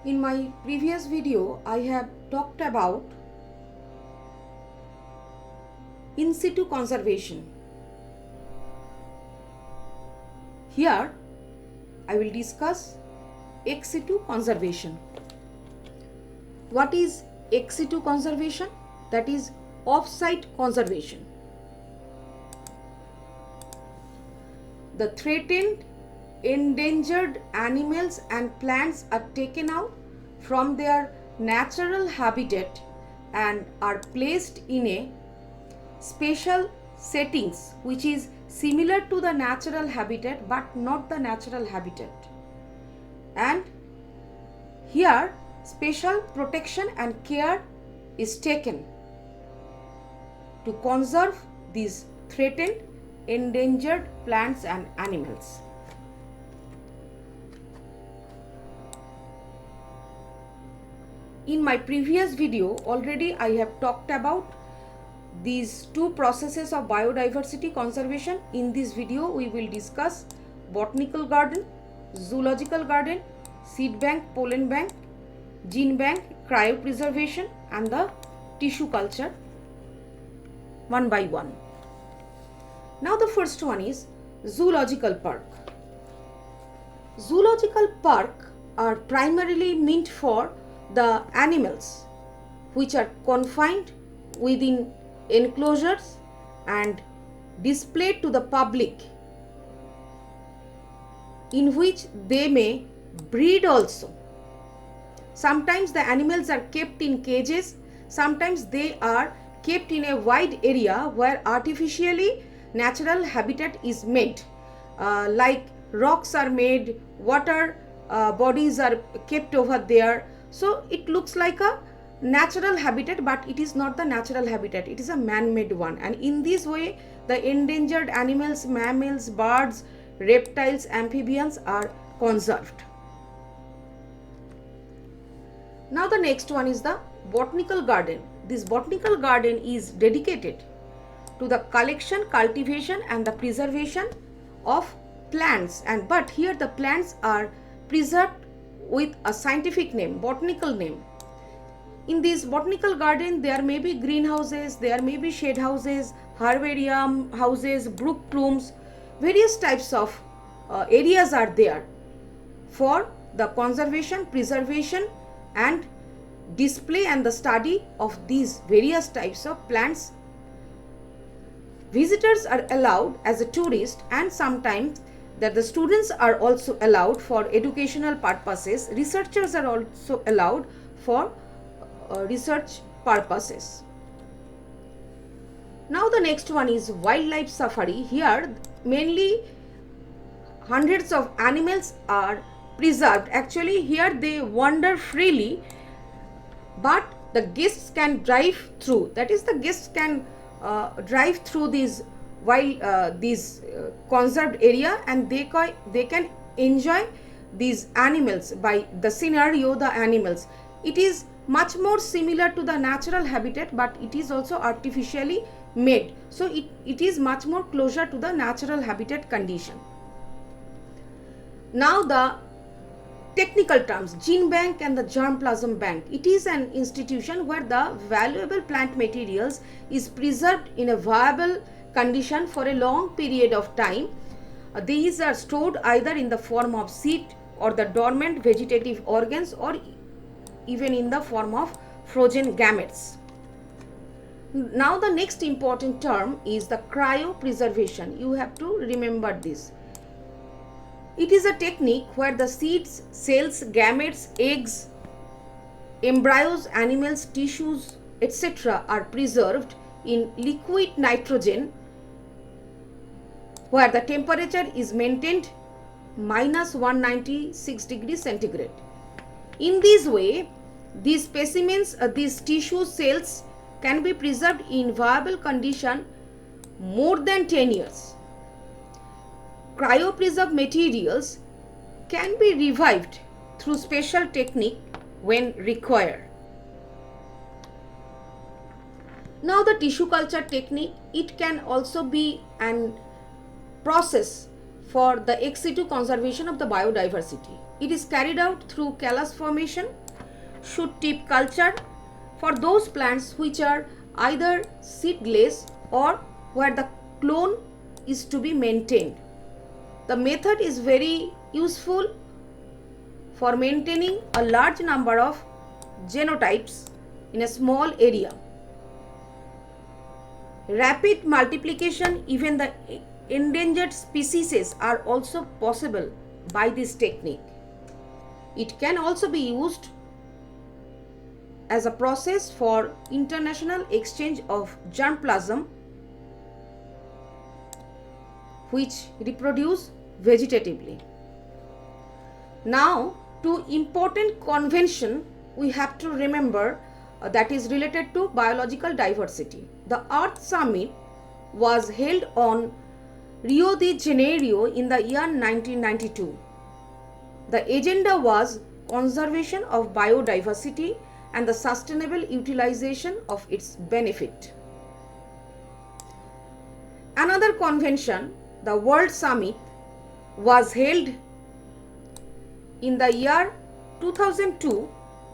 In my previous video, I have talked about in situ conservation. Here, I will discuss ex situ conservation. What is ex situ conservation? That is off-site conservation. The threatened, endangered animals and plants are taken out from their natural habitat and are placed in a special settings which is similar to the natural habitat but not the natural habitat. And here special protection and care is taken to conserve these threatened, endangered plants and animals. In my previous video already I have talked about these two processes of biodiversity conservation. In this video we will discuss botanical garden, zoological garden, seed bank, pollen bank, gene bank, cryopreservation and the tissue culture one by one. Now the first one is zoological park. Zoological park are primarily meant for the animals which are confined within enclosures and displayed to the public, in which they may breed also. Sometimes the animals are kept in cages, sometimes they are kept in a wide area where artificially natural habitat is made, like rocks are made, water bodies are kept over there. So it looks like a natural habitat, but it is not the natural habitat, it is a man-made one. And in this way the endangered animals, mammals, birds, reptiles, amphibians are conserved. Now the next one is the botanical garden. This botanical garden is dedicated to the collection, cultivation and the preservation of plants, and but here the plants are preserved with a scientific name, botanical name. In this botanical garden there may be greenhouses, there may be shade houses, herbarium houses, brook rooms, various types of areas are there for the conservation, preservation and display and the study of these various types of plants. Visitors are allowed as a tourist, and sometimes that the students are also allowed for educational purposes. Researchers are also allowed for research purposes. Now the next one is wildlife safari. Here mainly hundreds of animals are preserved. Actually here they wander freely, but the guests can drive through. That is, the guests can drive through these conserved area, and they can enjoy these animals by the scenario, the animals. It is much more similar to the natural habitat, but it is also artificially made, so it is much more closer to the natural habitat condition. Now the technical terms, gene bank and the germplasm bank. It is an institution where the valuable plant materials is preserved in a viable condition for a long period of time. These are stored either in the form of seed or the dormant vegetative organs, or even in the form of frozen gametes. Now the next important term is the cryopreservation. You have to remember this. It is a technique where the seeds, cells, gametes, eggs, embryos, animals, tissues, etc. are preserved in liquid nitrogen, where the temperature is maintained minus 196 degrees centigrade. In this way, these specimens, these tissue cells can be preserved in viable condition more than 10 years. Cryopreserved materials can be revived through special technique when required. Now the tissue culture technique, it can also be an process for the ex situ conservation of the biodiversity. It is carried out through callus formation, shoot tip culture for those plants which are either seedless or where the clone is to be maintained. The method is very useful for maintaining a large number of genotypes in a small area. Rapid multiplication, even the endangered species, are also possible by this technique. It can also be used as a process for international exchange of germplasm which reproduce vegetatively. Now, two important convention we have to remember that is related to biological diversity. The Earth Summit was held on Rio de Janeiro in the year 1992. The agenda was conservation of biodiversity and the sustainable utilization of its benefit. Another convention, the World Summit, was held in the year 2002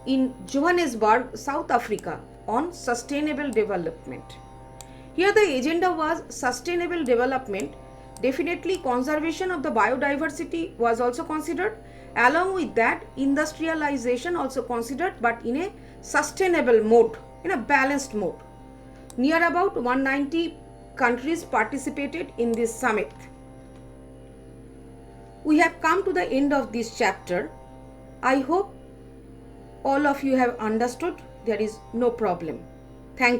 in Johannesburg, South Africa, on sustainable development. Here the agenda was sustainable development. Definitely conservation of the biodiversity was also considered. Along with that, industrialization also considered, but in a sustainable mode, in a balanced mode. Near about 190 countries participated in this summit. We have come to the end of this chapter. I hope all of you have understood. There is no problem. Thank you.